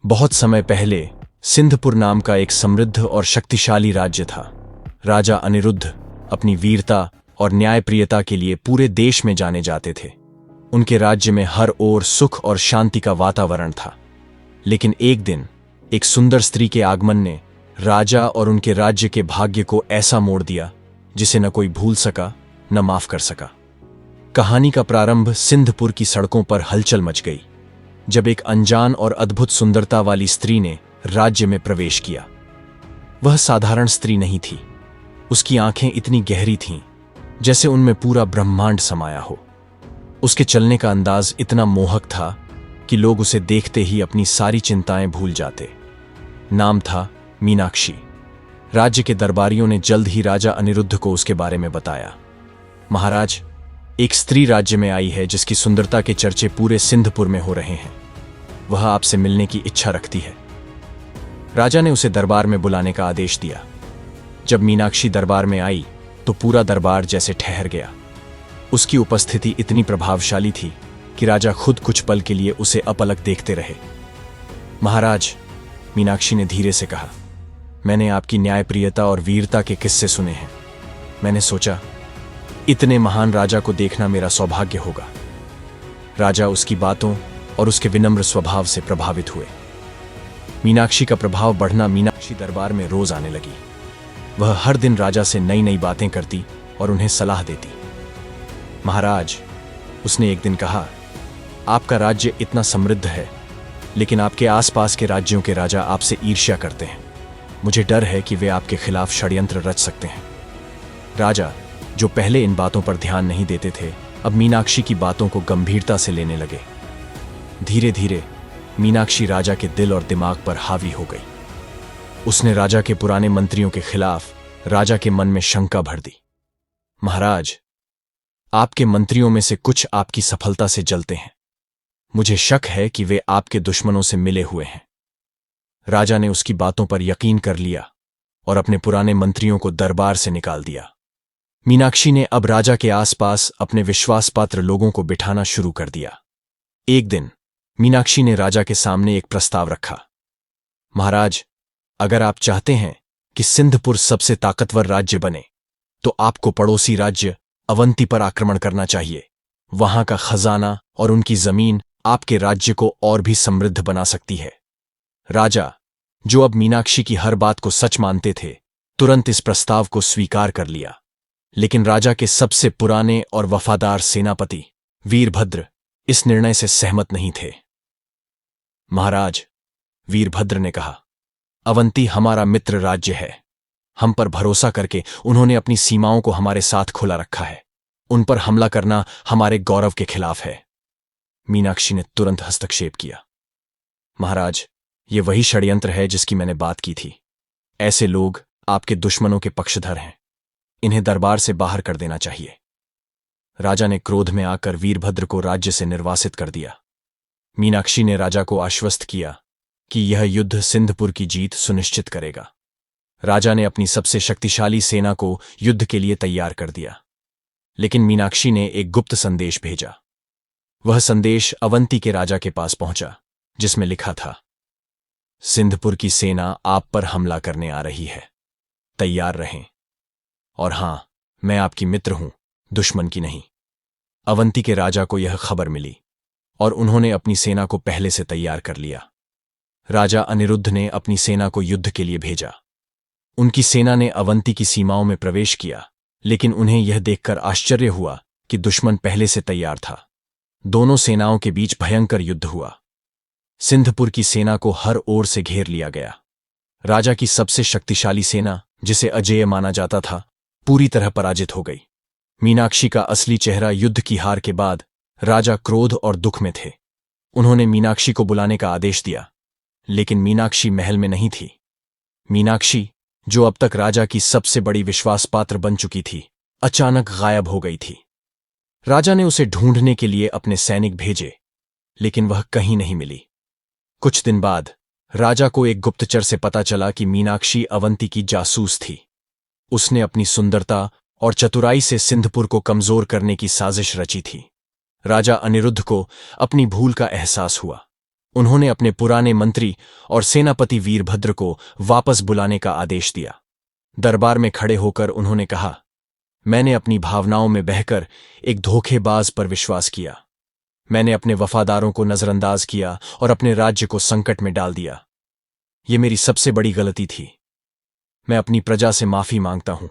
बहुत समय पहले सिंधपुर नाम का एक समृद्ध और शक्तिशाली राज्य था। राजा अनिरुद्ध अपनी वीरता और न्यायप्रियता के लिए पूरे देश में जाने जाते थे। उनके राज्य में हर ओर सुख और शांति का वातावरण था। लेकिन एक दिन एक सुंदर स्त्री के आगमन ने राजा और उनके राज्य के भाग्य को ऐसा मोड़ दिया जिसे न कोई भूल सका न माफ कर सका। कहानी का प्रारंभ सिंधपुर की सड़कों पर हलचल मच गई जब एक अनजान और अद्भुत सुंदरता वाली स्त्री ने राज्य में प्रवेश किया। वह साधारण स्त्री नहीं थी। उसकी आंखें इतनी गहरी थीं जैसे उनमें पूरा ब्रह्मांड समाया हो। उसके चलने का अंदाज इतना मोहक था कि लोग उसे देखते ही अपनी सारी चिंताएं भूल जाते। नाम था मीनाक्षी। राज्य के दरबारियों ने जल्द ही राजा अनिरुद्ध को उसके बारे में बताया। महाराज, एक स्त्री राज्य में आई है जिसकी सुंदरता के चर्चे पूरे सिंधपुर में हो रहे हैं। वह आपसे मिलने की इच्छा रखती है। राजा ने उसे दरबार में बुलाने का आदेश दिया। जब मीनाक्षी दरबार में आई तो पूरा दरबार जैसे ठहर गया। उसकी उपस्थिति इतनी प्रभावशाली थी कि राजा खुद कुछ पल के लिए उसे अपलक देखते रहे। महाराज, मीनाक्षी ने धीरे से कहा, मैंने आपकी न्यायप्रियता और वीरता के किस्से सुने हैं। मैंने सोचा इतने महान राजा को देखना मेरा सौभाग्य होगा। राजा उसकी बातों और उसके विनम्र स्वभाव से प्रभावित हुए। मीनाक्षी का प्रभाव बढ़ना मीनाक्षी दरबार में रोज आने लगी। वह हर दिन राजा से नई नई बातें करती और उन्हें सलाह देती। महाराज, उसने एक दिन कहा, आपका राज्य इतना समृद्ध है, लेकिन आपके आसपास के राज्यों के राजा आपसे ईर्ष्या करते हैं। मुझे डर है कि वे आपके खिलाफ षड्यंत्र रच सकते हैं। राजा, जो पहले इन बातों पर ध्यान नहीं देते थे, अब मीनाक्षी की बातों को गंभीरता से लेने लगे। धीरे धीरे मीनाक्षी राजा के दिल और दिमाग पर हावी हो गई। उसने राजा के पुराने मंत्रियों के खिलाफ राजा के मन में शंका भर दी। महाराज, आपके मंत्रियों में से कुछ आपकी सफलता से जलते हैं। मुझे शक है कि वे आपके दुश्मनों से मिले हुए हैं। राजा ने उसकी बातों पर यकीन कर लिया और अपने पुराने मंत्रियों को दरबार से निकाल दिया। मीनाक्षी ने अब राजा के आसपास अपने विश्वासपात्र लोगों को बिठाना शुरू कर दिया। एक दिन मीनाक्षी ने राजा के सामने एक प्रस्ताव रखा। महाराज, अगर आप चाहते हैं कि सिंधपुर सबसे ताकतवर राज्य बने, तो आपको पड़ोसी राज्य अवंती पर आक्रमण करना चाहिए। वहां का खजाना और उनकी जमीन आपके राज्य को और भी समृद्ध बना सकती है। राजा, जो अब मीनाक्षी की हर बात को सच मानते थे, तुरंत इस प्रस्ताव को स्वीकार कर लिया। लेकिन राजा के सबसे पुराने और वफादार सेनापति वीरभद्र इस निर्णय से सहमत नहीं थे। महाराज, वीरभद्र ने कहा, अवंती हमारा मित्र राज्य है। हम पर भरोसा करके उन्होंने अपनी सीमाओं को हमारे साथ खुला रखा है। उन पर हमला करना हमारे गौरव के खिलाफ है। मीनाक्षी ने तुरंत हस्तक्षेप किया। महाराज, ये वही षड्यंत्र है जिसकी मैंने बात की थी। ऐसे लोग आपके दुश्मनों के पक्षधर हैं। इन्हें दरबार से बाहर कर देना चाहिए। राजा ने क्रोध में आकर वीरभद्र को राज्य से निर्वासित कर दिया। मीनाक्षी ने राजा को आश्वस्त किया कि यह युद्ध सिंधपुर की जीत सुनिश्चित करेगा। राजा ने अपनी सबसे शक्तिशाली सेना को युद्ध के लिए तैयार कर दिया। लेकिन मीनाक्षी ने एक गुप्त संदेश भेजा। वह संदेश अवंती के राजा के पास पहुंचा, जिसमें लिखा था, सिंधपुर की सेना आप पर हमला करने आ रही है। तैयार रहें। और हां, मैं आपकी मित्र हूं, दुश्मन की नहीं। अवंती के राजा को यह खबर मिली और उन्होंने अपनी सेना को पहले से तैयार कर लिया। राजा अनिरुद्ध ने अपनी सेना को युद्ध के लिए भेजा। उनकी सेना ने अवंती की सीमाओं में प्रवेश किया, लेकिन उन्हें यह देखकर आश्चर्य हुआ कि दुश्मन पहले से तैयार था। दोनों सेनाओं के बीच भयंकर युद्ध हुआ। सिंधपुर की सेना को हर ओर से घेर लिया गया। राजा की सबसे शक्तिशाली सेना, जिसे अजेय माना जाता था, पूरी तरह पराजित हो गई। मीनाक्षी का असली चेहरा युद्ध की हार के बाद राजा क्रोध और दुख में थे। उन्होंने मीनाक्षी को बुलाने का आदेश दिया, लेकिन मीनाक्षी महल में नहीं थी। मीनाक्षी, जो अब तक राजा की सबसे बड़ी विश्वासपात्र बन चुकी थी, अचानक गायब हो गई थी। राजा ने उसे ढूंढने के लिए अपने सैनिक भेजे, लेकिन वह कहीं नहीं मिली। कुछ दिन बाद राजा को एक गुप्तचर से पता चला कि मीनाक्षी अवंती की जासूस थी। उसने अपनी सुंदरता और चतुराई से सिंधपुर को कमजोर करने की साजिश रची थी। राजा अनिरुद्ध को अपनी भूल का एहसास हुआ। उन्होंने अपने पुराने मंत्री और सेनापति वीरभद्र को वापस बुलाने का आदेश दिया। दरबार में खड़े होकर उन्होंने कहा, मैंने अपनी भावनाओं में बहकर एक धोखेबाज पर विश्वास किया। मैंने अपने वफादारों को नजरअंदाज किया और अपने राज्य को संकट में डाल दिया। ये मेरी सबसे बड़ी गलती थी। मैं अपनी प्रजा से माफी मांगता हूं।